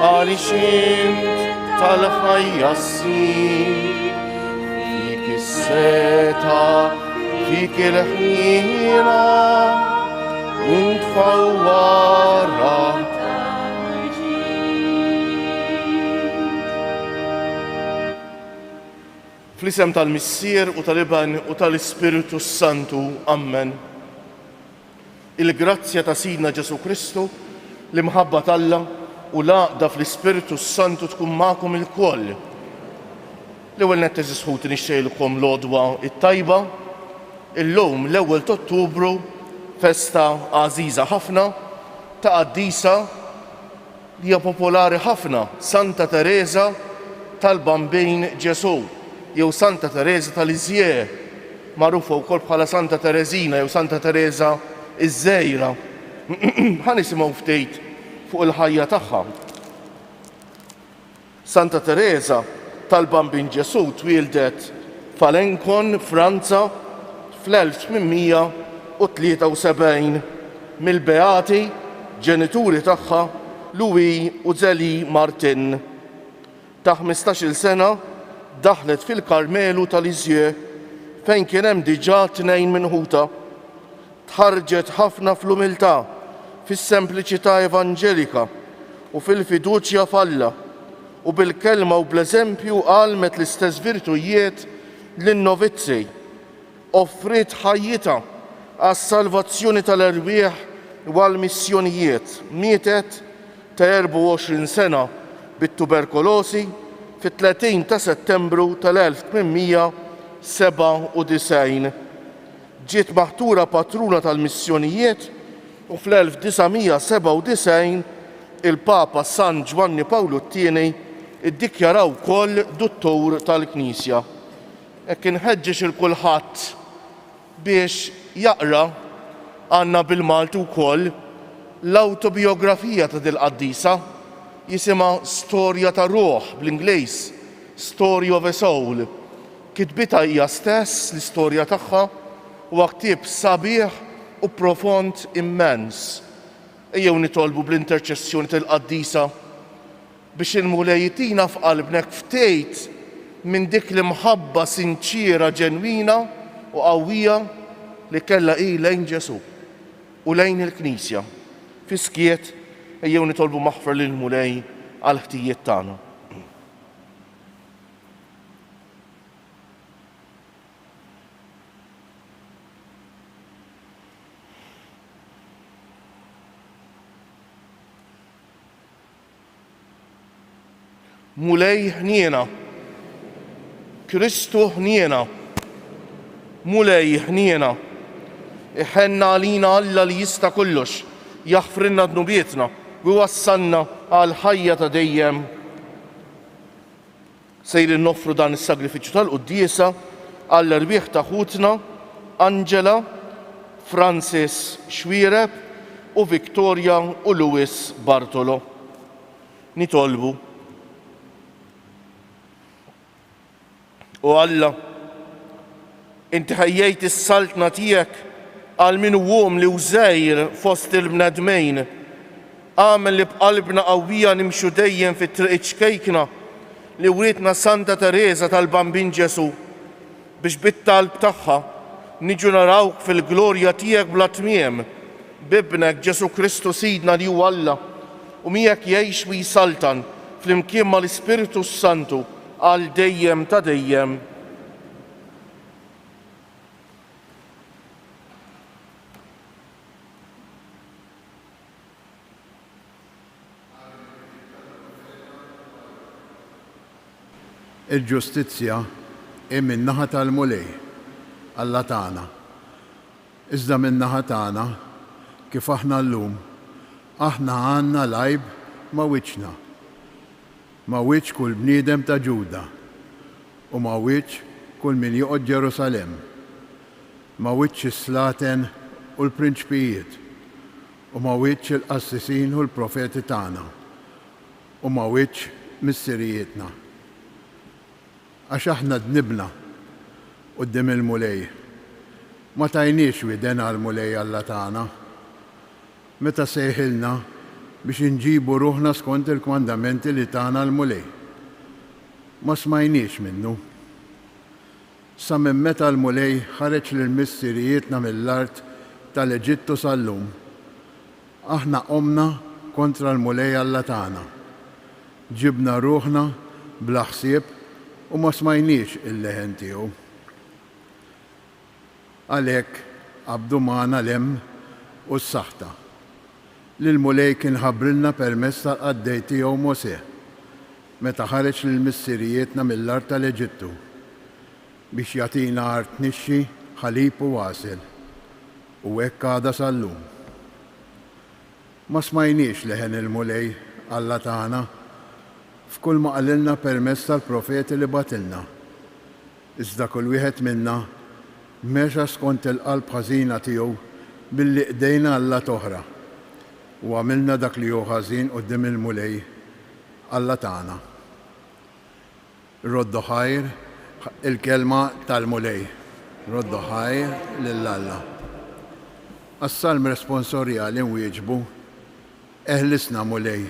Għaliximt tal-ħajja ssir, fik is-seta, fik il-ħina, ntfawwara. Fl-isem tal-Missier u tal-Iban u tal-Ispiritu Santu, Amen. Il-grazzja ta' Sidna Ġesu Kristu, l-imħabba tal-Alla u l-għaqda fl-Ispiritu Santu tkun magħkom il-koll. L-ewwel nett eżisħuti nixtieqilkom l-għodwa it-tajba. Illum l-ewwel ta' Ottubru festa għażiża ħafna ta' qaddisa li hija popolari ħafna, Santa Teresa tal-Bambin Ġesu, jew Santa Teresa tal-Iżjie, magħrufa wkoll bħala Santa Teresina jew Santa Teresa iż-Żgħira. Ħanisimgħu ftit fuq il-ħajja tagħha. Santa Teresa tal-Bambin Ġesu twieldet f'Alencon, Franza, fl-1873 mill-beati ġenituri tagħha Louis u Zélie Martin. Ta' 15-il sena daħlet fil-Karmelu tal-Iżjie fejn kien hemm diġà 2 minħuta. Tħarġet ħafna fl-umiltà, fis-sempliċità evanġelika u fil-fiduċja f'Alla u bil-kelma u bl-eżempju għalmet l-istess virtujiet lin-novizzi. Offrit ħajjitha għas-salvazzjoni tal-erbieħ u għall-missjonijiet. Mietet ta' 24 sena bit-tuberkulosi fit-30 ta' Settembru tal-1897. Ġiet maħtura patruna tal-missjonijiet u fl-1997 il-Papa San Giovanni Paolo II iddikjaraw wkoll duttur tal-Knisja. Hekk inħeġġeġ il-kulħadd biex jaqra għandna bil-Malti wkoll l-awtobiografija ta' dil-qaddisa jisimha Storja ta' Ruħ bl-Ingliż, Story of a Soul. Kitbitha hija stess l-istorja tagħha huwa ktieb sabiħ u profond immens. Ejjew nitolbu bl-interċessjoni tal-qaddisa biex il-Mulej jitina f'qalbnek ftejt minn dik l-imħabba sinċira ġenwina u qawwija li kellha hi lejn Ġesu u lejn il-Knisja. Fi skiet ejjew nitolbu maħfra lill-Mulej għal ħtijiet tagħna. Mulej ħniena, Kristu ħniena, Mulej ħniena, iħenna għalina Alla li jista' kollox, jaħfrilna dnubietna u wassalna għal ħajja ta' dejjem. Sejrin noffru dan is-sagrifiċċju tal-quddiesa għall-erbieħ ta' ħutna Angela, Francis Xwiereb u Victoria u Louis Bartolo. Nitolbu u Alla, inti ħejjejt is-saltna tiegħek għal min huwom li żgħir fost il-bnedmejn. Għamel li b'qalbna qawwija nimxu dejjem fit-triq ċkejkna li wrietna Santa Teresa tal-Bambin Ġesu biex bit-talb tagħha niġu narawk fil-glorja tiegħek bla tmiem bibnek Ġesu Kristu Sidna li huwa Alla u miegħek jgħix u jisaltan flimkien mal-Ispiritu Santu għal dejjem ta' dejjem. Il-ġustizzja hi min-naħa tal-Mulej Alla tagħna. Iżda min-naħa tagħna kif aħna llum aħna għandna lajb ma' wiċċna. Ma' wiċċ kull bniedem ta' Ġuda u ma' wiċċ kull min joqgħod Ġerusalemm. Ma' wiċċ is-slaten u l-prinċpijiet u ma' wiċċ il-qassisin u l-profeti tagħna u ma' wiċċ missirijietna. Għax aħna dnibna qudiem il-mulej. Ma tajniex widen għal-mulej Alla tagħna. Meta sejħilna biex inġibu ruħna skont il-kmandamenti li tagħna l-mulej. Ma smajniex minnu. Sa minn meta l-mulej ħareġ lill-missirijietna mill-art tal-Eġittu sal-lum. Aħna qomna kontra l-mulej Alla tagħna. Ġibna ruħna bla ħsieb u ma smajniex il-leħen tiegħu. Għalhekk qabdu magħna l-hemm u s-saħta li l-mulej kien ħabbrilna permezz tal-qaddej tiegħu Mosè meta ħareġ lill-missirijietna mill-art tal-Eġittu biex jagħtina art nixxi, ħalib u għasel u hekk għadha sal-lum. Ma smajniex leħen il-mulej Alla tagħna f'kull ma qalilna permezz tal-profeti li batilna. Iżda kull wieħed minna mexa skont il-qalb ħażina tiegħu billi qdejna Alla toħra u għamilna dak li hu ħażin quddiem il-mulej Alla tagħna. Roddu ħajr il-kelma tal-mulej. Roddu ħajr lill-Alla. Għas-salm responsorjali nwieġbu eħlisna mulej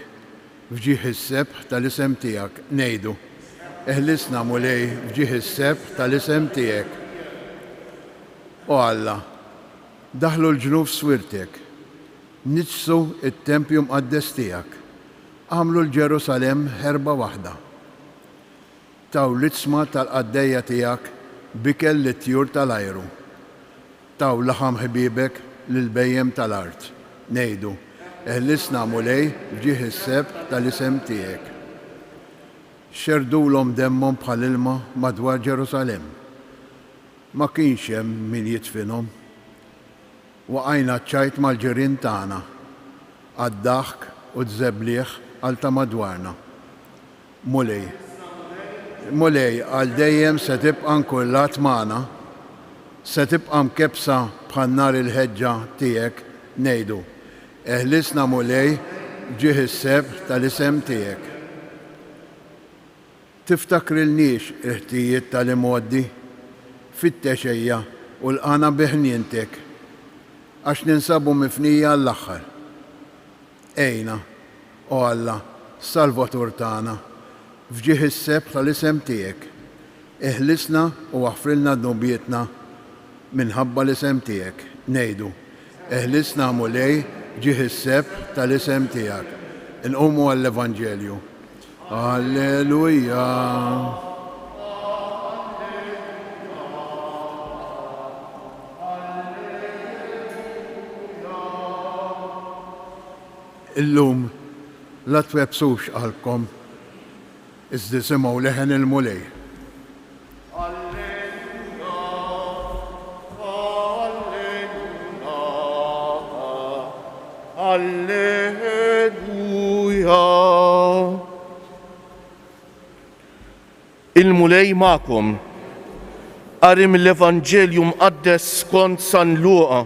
fġieħ is-sebħ tal-isem tiegħek ngħidu. Eħlisna mulej fġieħ is-sebħ tal-isem tiegħek. O Alla, daħlu l-ġnuf swirtek, niġsu it-tempju mqaddes tiegħek, għamlu l-Ġerusalem ħerba waħda. Taw l-itzma tal-qaddejja tiegħek bikel lit-tjur tal-ajru. Taw laħam ħbibek lill-bejjem tal-art. Ngħidu, eħlisna mulej fġieħ is-sebħ tal-isem tiegħek. Xerdulhom demmhom bħal-ilma madwar Ġerusalem. Ma kienx hemm min jitfinhom. Waqajna ċajt mal-ġirien tagħna, għad-daħk u d-żebblieħ għal ta' madwarna. Mulej għal dejjem se tibqa' nkullat magħna, se tibqa' mkebsa bħal nar il-ħeġġa tiegħek ngħidu. Eħlisna mulej fġieħ is-sebħ tal-isem tiegħek. Tiftakrilniex il-ħtijiet tal-imoddi fit-texejja u l-qana biħnientek għax ninsabu mifnija l-aħħar. Ejna, o Alla, Salvatur tagħna, fġieħ is-sebħ tal-isem tiegħek. Eħlisna u aħfrilna d-nubietna minħabba l-isem tiegħek. Ngħidu, eħlisna mulej fġieħ is-sebħ tal-isem tiegħek. Inqumu għall-Evanġelju. Alleluja. Illum la twebsux qalbkom iżda simgħu leħen il-mulej. Alleluja. Il-mulej magħkom. Qari mill-Evanġelju mqaddes skont San Luqa.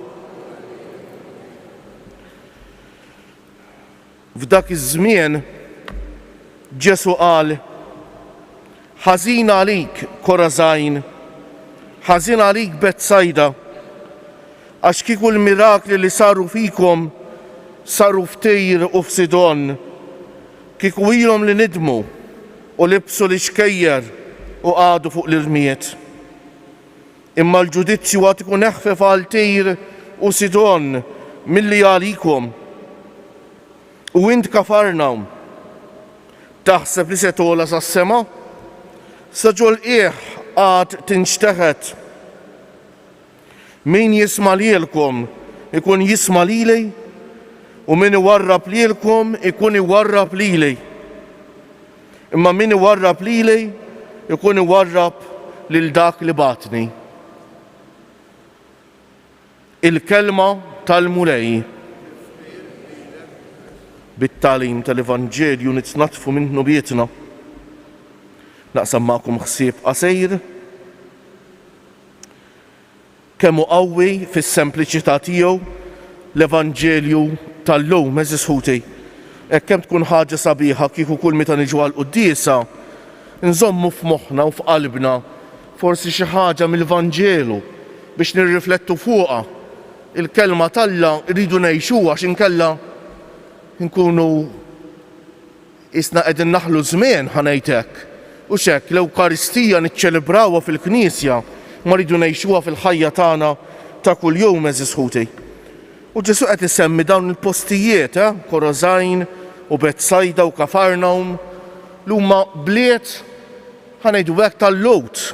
F'dak iż-żmien Ġesu qal: ħażin għalik Korazajn, ħażin għalik Betsajda, għax kieku l-mirakli li saru fikom saru f'Tejr u f'Sidon, kieku ilhom li nidmu u libsu l-ixkejjer u qagħdu fuq l-irmiet. Imma l-ġudizzju għad ikun eħfef għal Tejr u Sidon milli għalikom. U int Kafarnaum, taħseb li se tola sas-sema? Sa ġol għad tinxteħet. Min jisma lilkom ikun jisma lili, u min iwarrab lilkom ikun iwarrab lili. Imma min iwarrab lili ikun iwarrab lil dak li batni. Il-kelma tal-mulej. Bit-talim tal-Evanġelju nitnatfu minn nubietna. Naqsam magħkom ħsieb qasir kemm hu qawwi fis-sempliċità tiegħu l-Evanġelju tal-lum eżis ħuti. Kemm tkun ħaġa sabiħa kieku kull meta niġu għall-quddiesa nżommu f'moħħna u f'qalbna forsi xi ħaġa mill-Vanġelu biex nirriflettu fuqha. Il-kelma talla rridu ngħixuha x'inkella nkunu isna qegħdin naħlu żmien ħanejt hekk. U x'hekk l-Ewkaristija niċċelebrawha fil-Knisja ma rridu ngħixuha fil-ħajja tagħna ta' kuljum eżis ħuti. U Ġesu qed isemmi dawn il-postijiet, Korozajn u Betsajda u Kafarnaum li huma bliet ħanejdu hekk tal-Lowt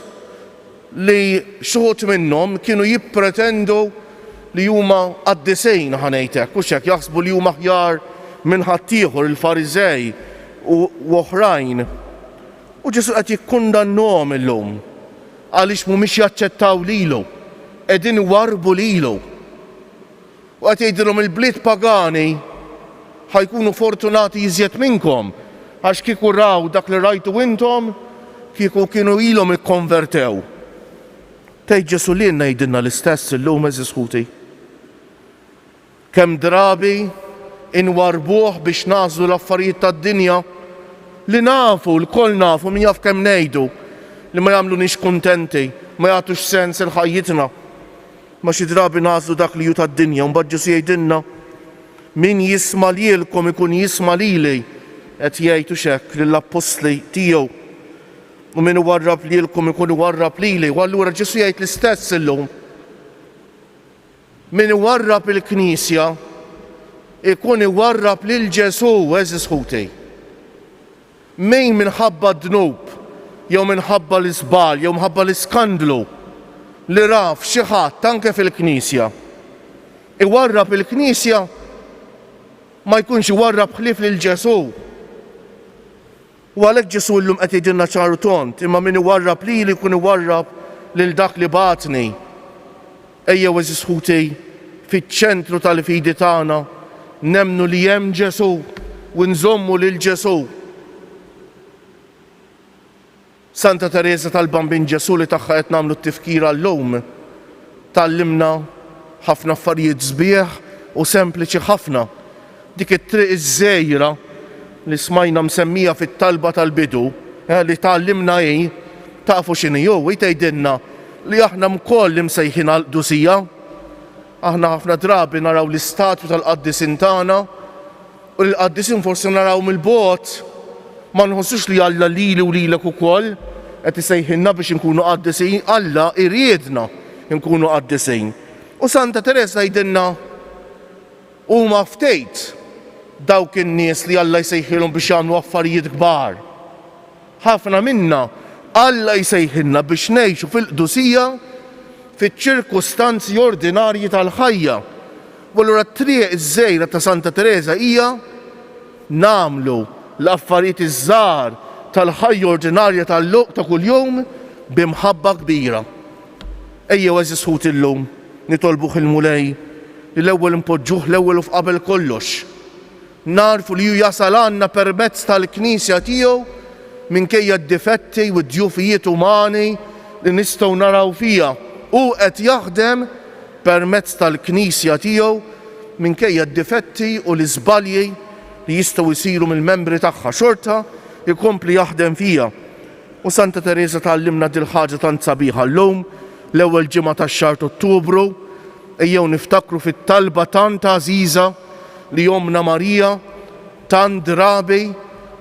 li xogħod minnhom kienu jippretendu li huma qaddisejn ħanejtek u x'hekk jaħsbu li huma aħjar minn ħaddieħor il-Fariżej u oħrajn. U Ġesu qed jikkundannahom illum għaliex mhumiex jaċċettaw lilu, qegħdin iwarbu lilu. U qed jgħidilhom il-bliet pagani ħajkunu fortunati iżjed minnkom għax kieku raw dak li rajtu intom kieku kienu ilhom ikkonvertew. Tgħid Ġesu li ngħidilna l-istess illum eżis ħuti. Kemm drabi inwarbuh biex nażlu l-affarijiet tad-dinja li nafu, l-koll nafu min jaf kemm ngħidu li ma jagħmlunix kuntenti, ma jagħtux sens il-ħajjitna. Ma xi drabi nażlu dak li ju tad-dinja u mbagħad Ġesu jgħidilna min jisma' lilkom ikun jisma' lili qed jgħidu x'hekk lill-apostli tiegħu. U min iwarrab lilkom ikun iwarrab lili. U allura Ġesu jgħid l-istess illum. Min iwarrab il-Knisja ikun iwarrab lil Ġesu eżis ħuti. Min minħabba d-dnub, jew minħabba l-iżbal, jew minħabba l-iskandlu li raf xi ħadd anke fil-Knisja iwarrab il-Knisja ma jkunx iwarrab ħlief lil Ġesu. U għalhekk Ġesu llum qed jgħidilna ċaru tont, imma min iwarrab lili jkun iwarrab lil dak li batni. Ejjew eżis ħuti fiċ-ċentru tal-fidi tagħna nemmnu li hemm Ġesu u nżommu lil Ġesu. Santa Teresa tal-Bambin Ġesu li tagħha qed nagħmlu t-tifkira llum tallimna ħafna affarijiet sbieħ u sempliċi ħafna. Dik it-triq iż-żejra li smajna msemmija fit-talba tal-bidu li tallimna tafu x'inhi hu tgħidilna li aħna mkoll msejħin għall-qdusija. Aħna ħafna drabi naraw l-istatju tal-qaddisin tagħna u l-qaddisin forsi naraw mill-bogħod ma nħossux li Alla lili u lilek ukoll qed isejħilna biex inkunu qaddisin. Alla iriedna nkunu qaddisin. U Santa Teresa jgħidilna huma ftejt dawk in-nies li Alla jsejħilhom biex jagħmlu affarijiet kbar. Ħafna minna Alla jsejħilna biex ngħixu fil-qdusija fiċ-ċirkustanzi ordinarji tal-ħajja. U allura t-triq iż-żejra ta' Santa Teresa hija nagħmlu l-affarijiet iż-żgħar tal-ħajja ordinarja ta' kuljum b'imħabba kbira. Ejjew eżis ħuti llum nitolbuh il-mulej li l-ewwel impoġġuh l-ewwel u f'qabel kollox. Narfu li hu jasal għandna permezz tal-Knisja tiegħu minkejja d-difetti u d-djufijiet umani li nistgħu naraw fiha. U qed jaħdem permezz tal-Knisja tiegħu minkejja d-difetti u l-iżbalji li jistgħu jsiru mill-membri tagħha xorta jkompli jaħdem fiha. U Santa Teresa tgħallimna dil ħaġa tant sabiħa llum l-ewwel ġimgħa tax-xahar Ottubru ejjew niftakru fit-talba tant għażiża li Omna Marija tant drabi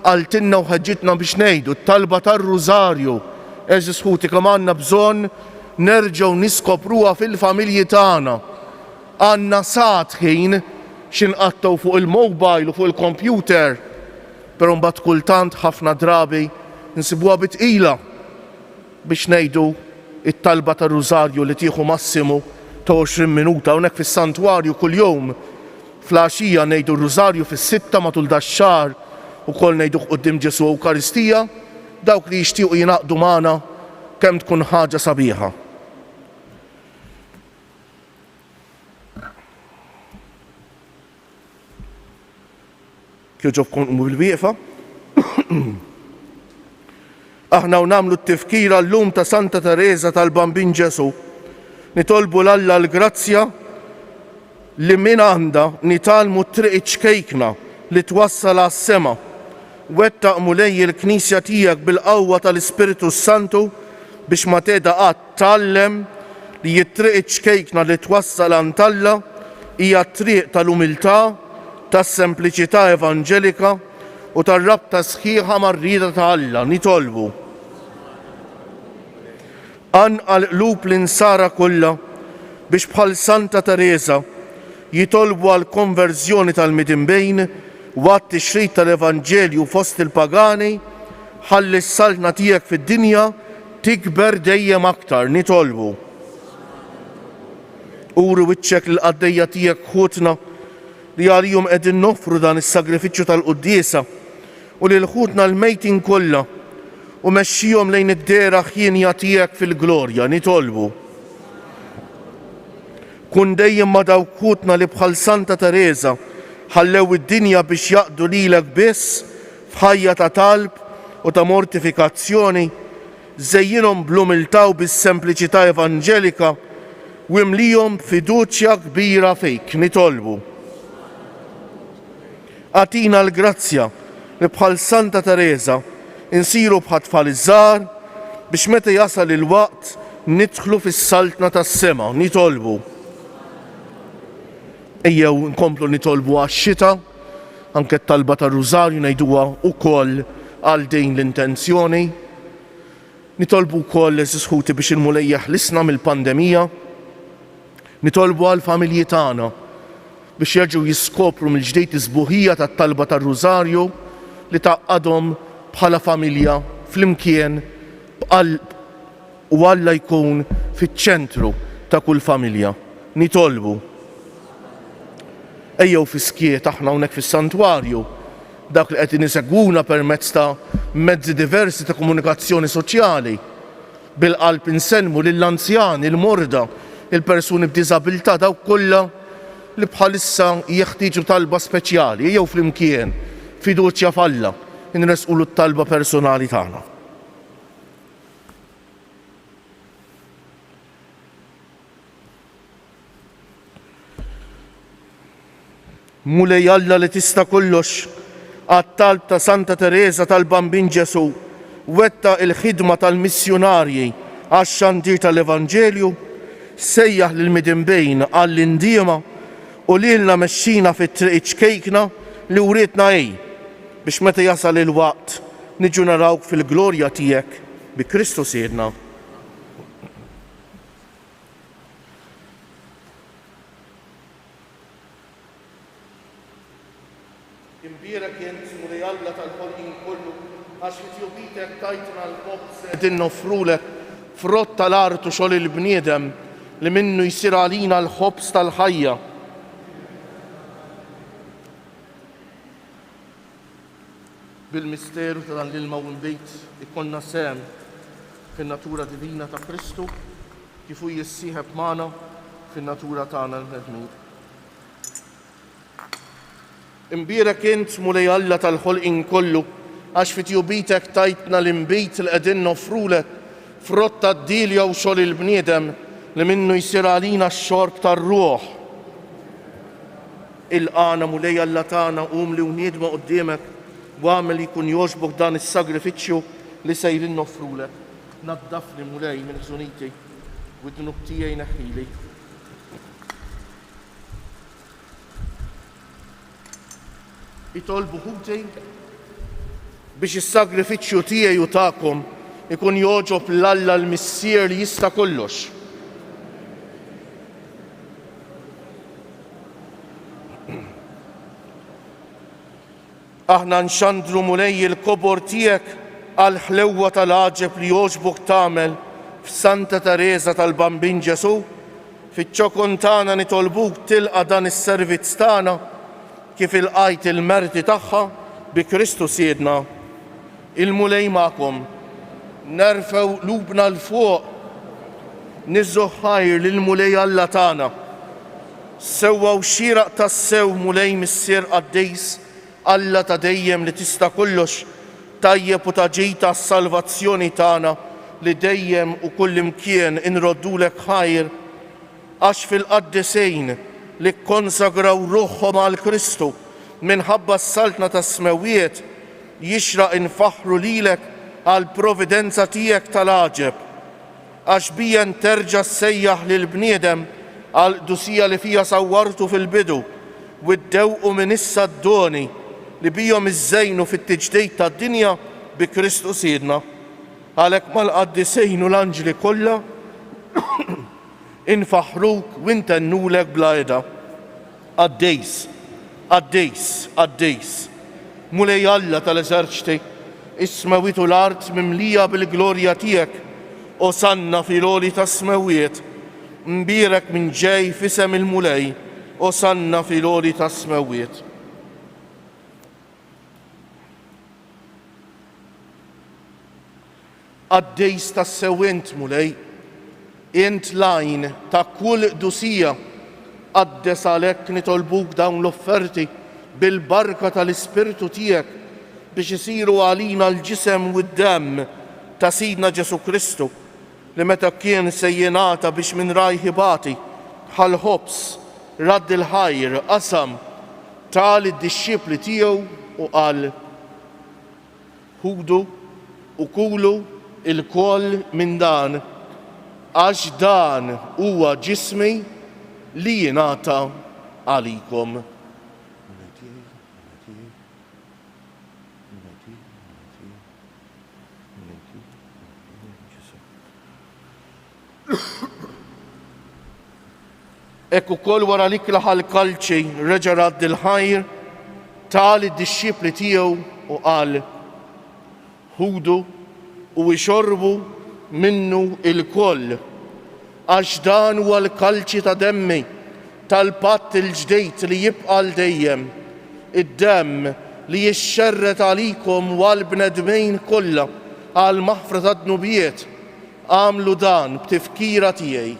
għaltilna u ħeġġitna biex ngħidu t-talba tar-Rużarju. Eżis ħuti kemm għandna bżonn nerġgħu niskopruha fil-familji tagħna. Għandna sat ħin x'inqattaw fuq il-mobile u fuq il-computer, però mbagħad kultant ħafna drabi nsibuha bitqila biex ngħidu it-talba tar-Rużarju li tieħu massimu ta' 20 minuta hawnhekk fis-santwarju kuljum. Fl-għaxija ngħidu r-Rużarju fis-sitta matul dax-xahar ukoll ngħiduh quddiem Ġesu Ewkaristija. Dawk li jixtiequ jingħaqdu magħna kemm tkun ħaġa sabiħa. Kieġobkom qumu bil-wieqfa. Aħna nagħmlu t-tifkira llum ta' Santa Teresa tal-Bambin Ġesu. Nitolbu l-Alla l-grazzja li min għandha nitalmu t-triq ċkejkna li twassal għas-sema. Wettaq mulej il-Knisja tiegħek bil-qawwa tal-Ispiritu Santu biex ma teda qatt tgħallem li t-triq iċ-ċkejkna li twassal għand-Alla hija t-triq tal-umiltà, tas-sempliċità evanġelika u tar-rabta sħiħa mar-rieda ta' Alla. Nitolbu anqal qlub l-insara kollha biex bħal Santa Teresa jitolbu għal konverżjoni tal-midinbejn waqt ix-xrid tal-Evanġelju fost il-pagani, ħalli s-saltna tiegħek fid-dinja tikber dejjem aktar. Nitolbu uru wiċċek l-qaddejja tiegħek ħutna li għalihom qegħdin noffru dan is-sagrifiċċju tal-quddiesa u lil ħutna l-mejtin kollha u mexxihom lejn id-dera ħienja tiegħek fil-glorja. Nitolbu kun dejjem ma' dawk ħutna li bħal Santa Teresa ħallew id-dinja biex jaqdu lilek biss f'ħajja ta' talb u ta' mortifikazzjoni, żejjinhom bl-umiltà u bis-sempliċità evanġelika u imlihom fiduċja kbira fik. Nitolbu għatina l-grazzja li bħal Santa Teresa insiru bħal tfal iż-żgħar biex meta jasal il-waqt nidħlu fis-saltna tas-sema. Nitolbu ejjew nkomplu nitolbu għax-xita, anke t-talba tar-Rużarju ngħiduha wkoll għal din l-intenzjoni. Nitolbu wkoll l-Sisħuti biex il-Mulej jeħlisna mill-pandemija. Nitolbu għall-familji tagħna biex jerġgħu jiskopru mill-ġdid is-sbuħija tat-talba tar-Rużarju li taqgħadhom bħala familja flimkien b'qalb u Alla jkun fiċ-ċentru ta' kull familja. Nitolbu ejjew fiskiet aħna hawnhekk fis-santwarju dak li qed isegwuna permezz ta' mezzi diversi ta' komunikazzjoni soċjali bil-qalb insellmu lill-anzjani, il-morda, il-persuni b'diżabilità dawk kollha li bħalissa jeħtieġu talba speċjali. Ejjew flimkien fiduċja f'Alla inresqulu t-talba personali tagħna. Mulej Alla li tista' kollox, għat-talb ta' Santa Teresa tal-Bambin Ġesu wetta il-ħidma tal-missjonarji għax-xandir tal-Evanġelju, sejjaħ lill-midinbejn għall-indiema u lilna mexxina fit-triq ċkejkna li wrietna biex meta jasal il-waqt niġu narawk fil-glorja tiegħek bi Kristu Siedna. Imbierek jent Mulej Alla tal-ħolqien kollu għax fit-jobitek tajtna l-ħobs qegħdin noffrulek frott tal-artu xogħol il-bniedem li minnu jsir għalina l-ħobs tal-ħajja. Bil-misteru ta' dan l-ilma u l-bejt ikonna sem fin-natura divina ta' Kristu kif hu jissieħeb magħna fin-natura tagħna l-nedmin. Imbierek int Mulej Alla tal-ħolqien kollu għax fit-jobitek tajtna l-imbejt li qegħdin noffrulek frott tad-dilja u xogħol il-bniedem li minnu jsir għalina x-xorb tar-ruħ. Il-qana Mulej Alla tagħna qum li wniedma quddiemek u għamel jkun jogħġbok dan is-sagrifiċċju li sejrin noffrulek. Naddafni Mulej minn ħżuniti u d-dnub tiegħi neħħili. Itolbu ħutej biex is-sagrifiċċju tiegħi u tagħkom ikun jogħġob l-Alla l-Missier li jista' kollox. Aħna nxandru Mulej il-kobor tiegħek għal ħlewwa tal-għaġeb li jogħġbok tagħmel f'Santa Teresa tal-Bambin Ġesu, fiċ-ċokon tagħna nitolbuk tilqa' dan is-servizz tagħna kif ilqajt il-merti tagħha bi Kristu Siedna. Il-Mulej magħkom, nerfew qlubna l-fuq, niżżu ħajr lill-Mulej Alla tagħna. Sewwaw xieraq tas-sew Mulej Missier Qaddejs Alla ta' dejjem li tista' kollox, tajjeb u ta' ġejta s-salvazzjoni tagħna li dejjem u kull imkien inroddulek ħajr għax fil-qaddisejn li kkonsagraw ruħhom għal Kristu minħabba s-saltna tas-smawiet jixraq infaħru lilek għall-providenza tiegħek tal-għaġeb, għax bijen terġa' ssejjaħ lill-bniedem għall-qdusija li fija sawwartu fil-bidu u ddewqu minn issa d-doni li bijhom iżżejnu fit-tiġdid tad-dinja bi Kristu Siedna. Għalhekk mal-qaddisejn u l-anġli kollha infaħruk u intennulek bla għeda. Għaddejs, għaddejs, għaddejs, mulej Alla tal-eżerċti, is-smawiet u l-art mimlija bil-glorja tiegħek, osanna fil-għoli tas-smawiet, mbierek minn ġej fisem il-mulej, osanna fil-għoli tas-smawiet. Għaddejs tas-sewwent mulej, int lajn ta' kull qdusija għaddes għalhekk nitolbuk dawn l-offerti bil-barka tal-Ispirtu tiegħek biex isiru għalina l-ġisem u d-demm ta' Sidna Ġesu Kristu li meta kien se jingħata biex minn rajħibati bħal ħobs radd il-ħajr qasam tal id-dixxipli tiegħu u qal ħudu u kulu il-koll minn dan għax dan huwa ġismi li jingħata għalikom. Ekk ukoll wara li klaħal kalċi reġa' radd il-ħajr tal id-dixxipli tiegħu u qal ħudu u jxorbu minnu il-koll għax dan huwa l-kalċi ta' demmi tal-patt il-ġdejt li jibqa' l-dejjem, id-demm li jixxerret għalikom u għall-bnedmejn kollha għal maħfra ta' dnubiet, għamlu dan b'tifkira tiegħi.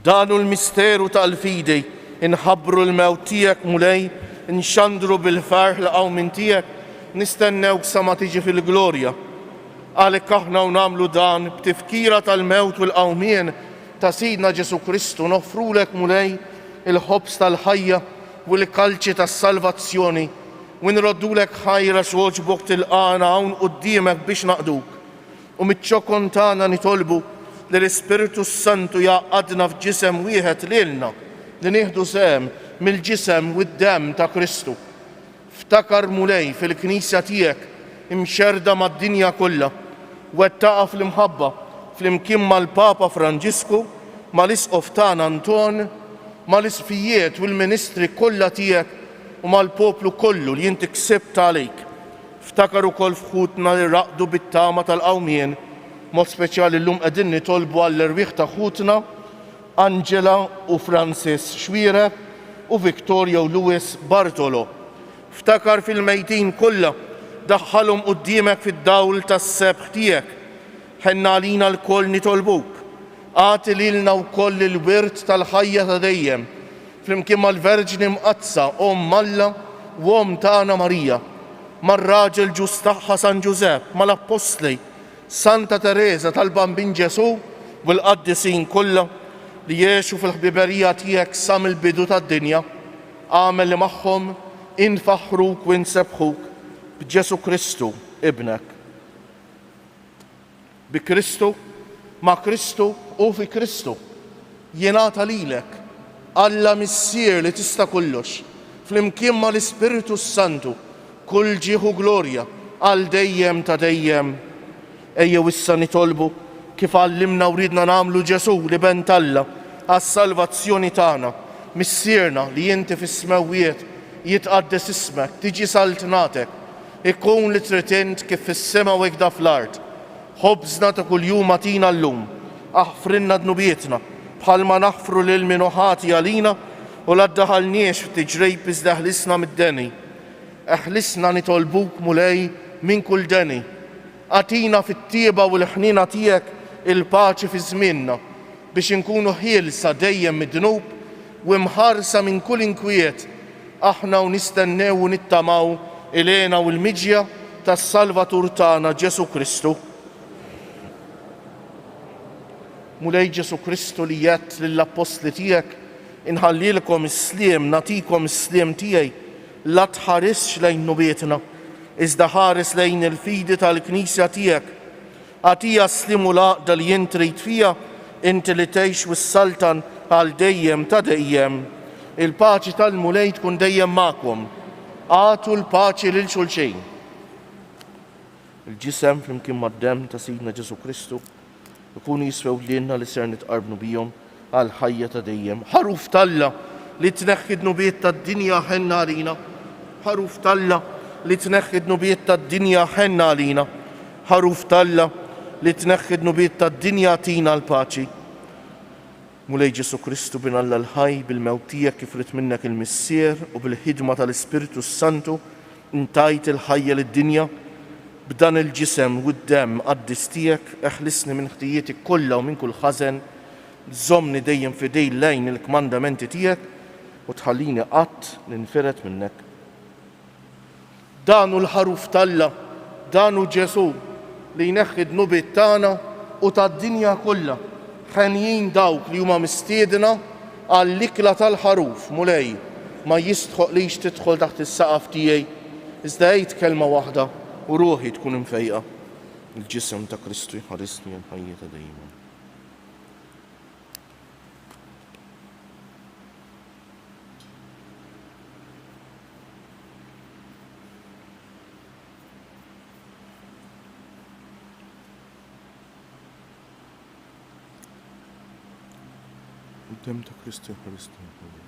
Danu l-misteru tal-fidi, inħabbru l-mewt tiegħek mulej, nxandru bil-farħ l-qawm minn tiegħek, nistennewk sa ma tiġi fil-glorja. Għalhekk aħna u nagħmlu dan b'tifkira tal-mewt u l-qawmien ta' Sidna Ġesu Kristu noffrulek mulej il-ħobs tal-ħajja u l-kalċi tas-salvazzjoni u nroddulek ħajra x'oġbok tilqana hawn quddiemek biex naqduk. U miċ-ċokon tagħna nitolbu li l-Ispiritu Santu jaqadna f'ġisem wieħed lilna li nieħdu sehem mill-ġisem u d-demm ta' Kristu. Ftakar mulej fil-Knisja tiegħek imxerda mad-dinja kollha wettaqa fl-imħabba flimkien mal-Papa Franġisku, mal-Isqof tagħna Anton, mal-isfijiet u l-ministri kollha tiegħek u mal-poplu kollu li inti ksibt għalejk. Ftakar ukoll f'ħutna li raqdu bit-tama tal-qawmien, mod speċjali llum qegħdin nitolbu għall-irwieħ ta' ħutna Angela u Francis Xwire u Victoria u Louis Bartolo. Ftakar fil-mejtin kollha daħħalhom quddiemek fid-dawl tas-sebħ tiegħek. Ħenna għalina l-koll nitolbuk. Għati lilna wkoll il-wirt tal-ħajja ta' dejjem flimkien mal-Verġni Mqazza Omm Alla u Omm tagħna Marija, mar-raġel ġus tagħha San Ġusepp, mal-Apostli Santa Teresa tal-Bambin Ġesu u l-qaddisin kollha li jgħixu fil-ħbiberija tiegħek sa mill-bidu tad-dinja. Għamel li magħhom infaħruk u nsebħuk b'Ġesu Kristu ibnek. Bi Kristu, ma' Kristu u fi Kristu jingħata lilek Alla missier li tista' kollox flimkien mal-Ispiritu Santu kull ġieħu glorja għal dejjem ta' dejjem. Ejjew issa nitolbu kif għallimna u ridna nagħmlu Ġesu li bent Alla għas-salvazzjoni tagħna, missierna li inti fis-smawiet jitqaddes ismek, tiġi saltnatek, ikun li trid int kif fis-sema u hekk fl-art. Ħobżna ta' kuljum agħtina llum, aħfrinna dnubietna bħalma naħfru lil min ħati għalina u la ddaħalniex f'tiġrejb iżda ħlisna mid-deni. Eħlisna nitolbuk mulej minn kull deni. Għatina fit-tieba u l-ħnina tiegħek il-paċi fi żmienna biex inkunu ħielsa dejjem mid-dnub u mħarsa minn kull inkwiet aħna u nistennew u nittamaw ilena u l-miġja tas-Salvatur tagħna Ġesu Kristu. Mulej Ġesu Kristu li jett lill-apostli tiegħek inħallilkom is-sliem, natikom is-sliem tiegħi, la tħarisx lejn nubietna, iżda ħares lejn il-fidi tal-Knisja tiegħek. Għatija slim u l-għaqda li jint trid fija, inti li tgħix wis-saltan għal dejjem ta' dejjem. Il-paċi tal-mulej tkun dejjem magħkom. Għatu l-paċi lil xulxejn. Il-ġisem flimkien mad-demm ta' Sidna Ġesu Kristu ikunu jiswew lilna li ser nitqarbnu bihom għal ħajja ta' dejjem. Ħaruf Talla li tneħħi d-nubiet tad-dinja ħenna għalina. Ħaruf Talla li tneħħi d-nubiet tad-dinja ħenna għalina. Ħaruf Talla li tneħħi d-nubiet tad-dinja tina l-paċi. Mulej Ġesu Kristu bin Alla l-ħaj bil-mewt tiegħek kif rid minnek il-missier u bil-ħidma tal-Ispiritu Santu intajt il-ħajja lid-dinja. B'dan il-ġisem u d-demm qaddis tiegħek eħlisni minn ħtijieti kollha u minn kull ħażen, żommni dejjem fidej lejn il-kmandamenti tiegħek u tħallini qatt ninfiret minnek. Dan hu l-ħaruf Talla, dan hu Ġesu li jneħħi d-nubiet tagħna u tad-dinja kollha. Ħenjin dawk li huma mistiedna għall-ikla tal-ħaruf. Mulej ma jistħoqlix tidħol taħt is-saqaf tiegħi, iżda għid kelma waħda u ruħi tkun imfejqa. Il-ġisem ta' Kristu jħarisni għal-ħajja ta' dejjem. Il-dem ta' Kristu jħarisni għal-ħajja.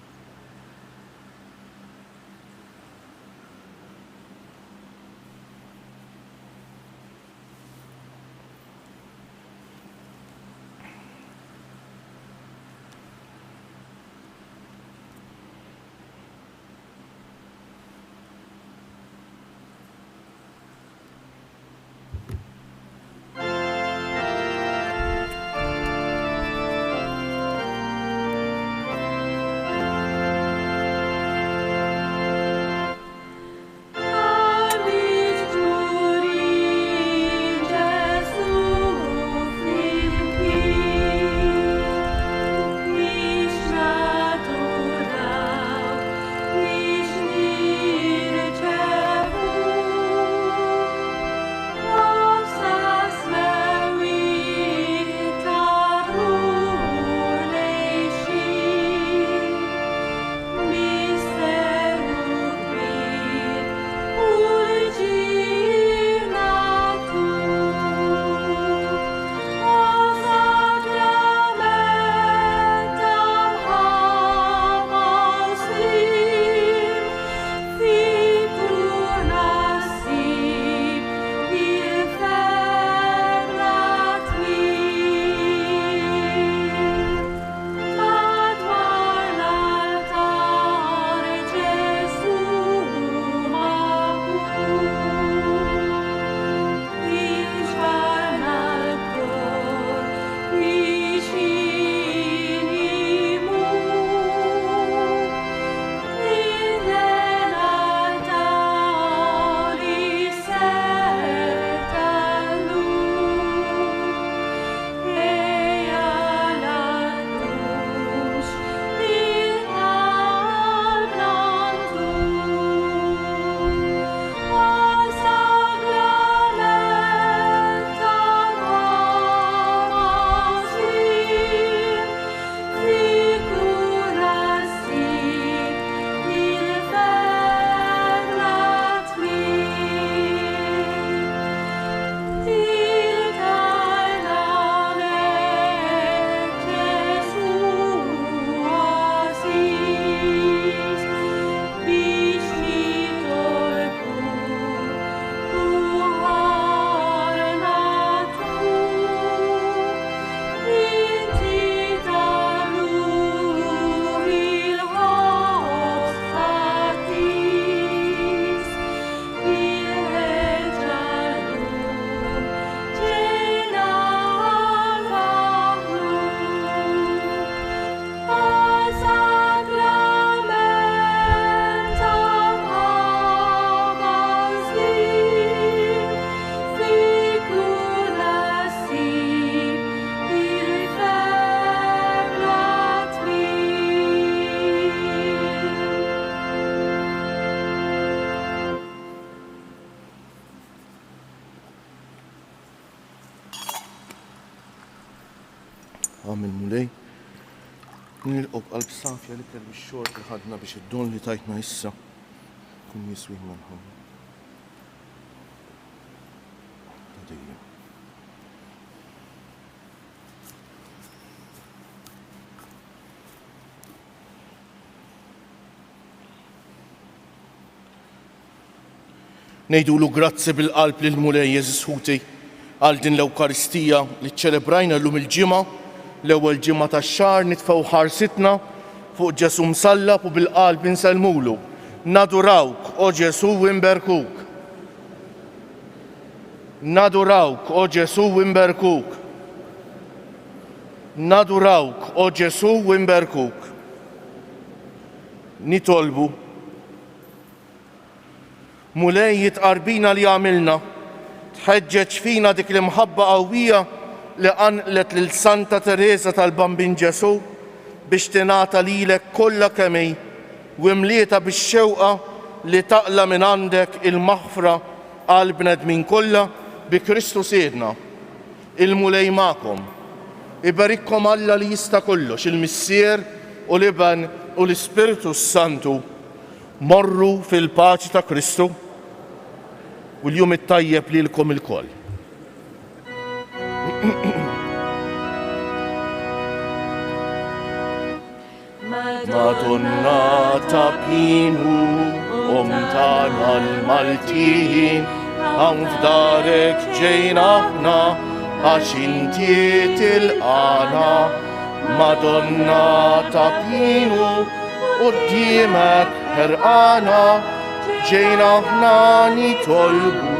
mill-mulej. Nilqu b'qalb safja li kelli x-xort li ħadna biex id-don li tajtna issa. Kun jiswih manħom. Nejdulu grazzi bil-qalb lil mulej Jeżis Ħuti għal din l-Ewkaristija li ċċelebrajna llum il-ġimgħa, l-ewwel ġimgħa tax-xahar nitfgħu ħarsitna fuq Ġesu msallab u bil-qalb insellmulu. Nadurawk, o Ġesu imberkuk. Nadurawk, o Ġesu imberkuk. Nadurawk, o Ġesu imberkuk. Nitolbu mulej jitqarbina li għamilna, tħeġġeġ fina dik l-imħabba qawwija li qanqlet lil Santa Teresa tal-Bambin Ġesu biex tingħata lilek kollha kemm hi u mlieta bix-xewqa li taqla minn għandek il-maħfra għal bnedmin kollha bi Kristu Siedna. Il-mulej magħkom. Ibarikkom Alla li jista' kollox, il-Missier u l-Iban u l-Ispiritu Santu. Morru fil-paċi ta' Kristu u l-jum it-tajjeb lilkom il-koll. Madonna ta' pinu tagħna l-Maltin, hawn f'darek ġejna aħna għax inti tilqana. Madonna ta' pinu quddiemek ħerqana, ġejna aħna nitolbu